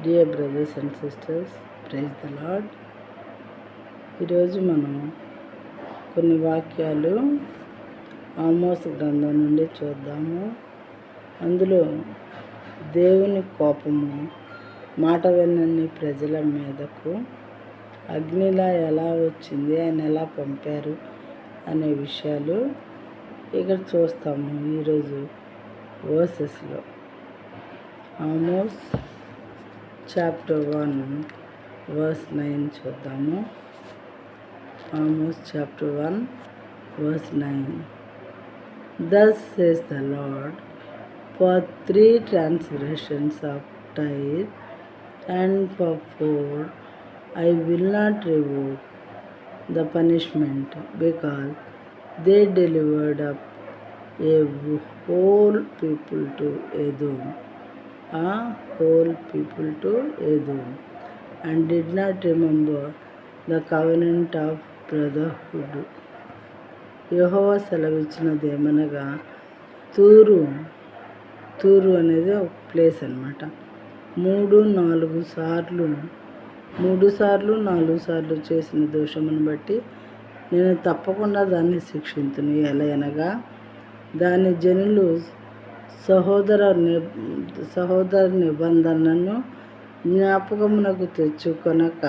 Dear brothers and sisters, praise the lord. ఈరోజు మనం కొన్ని వాక్యాలు ఆమోస్ గ్రంథం నుండి చూద్దాము. అందులో దేవుని కోపము మాట వినని ప్రజల మీదకు అగ్నిలా ఎలా వచ్చింది, ఆయన ఎలా పంపారు అనే విషయాలు ఇక్కడ చూస్తాము ఈరోజు వర్సెస్లో. ఆమోస్ చాప్టర్ 1 verse 9 చూద్దాము. Amos chapter 1 verse 9. Thus says the Lord, for 3 transgressions of Tyre and for 4 I will not revoke the punishment, because they delivered up a whole people to Edom, and did not remember the covenant of brotherhood. యెహోవా సెలవిచ్చినది ఏమనగా, తూరు అనేది ఒక place అన్నమాట. 3-4 సార్లు చేసిన దోషమును బట్టి నేను తప్పకుండా దాన్ని శిక్షించును. ఎలయనగా దాని జనులు సహోదర నిబంధనను జ్ఞాపకమునకు తెచ్చుకొనక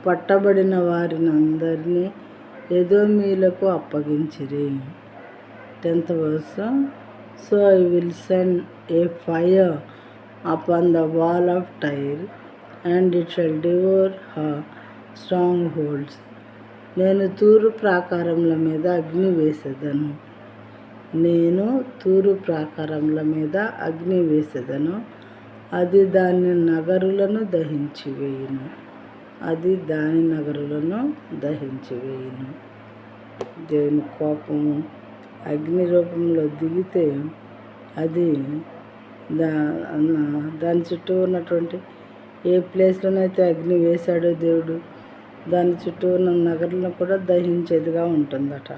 పట్టబడిన వారిని అందరినీ ఎదోమీయులకు అప్పగించిరి. 10th verse. So I will send a fire upon the wall of Tyre, and it shall devour her strongholds. నేను తూరు ప్రాకారముల మీద అగ్ని వేసెదను, అది దాని నగరులను దహించివేయును. దేవుని కోపము అగ్ని రూపంలో దిగితే అది దాని చుట్టూ ఉన్నటువంటి ఏ ప్లేస్లోనైతే అగ్ని వేశాడో దేవుడు, దాని చుట్టూ ఉన్న నగరులను కూడా దహించేదిగా ఉంటుందట.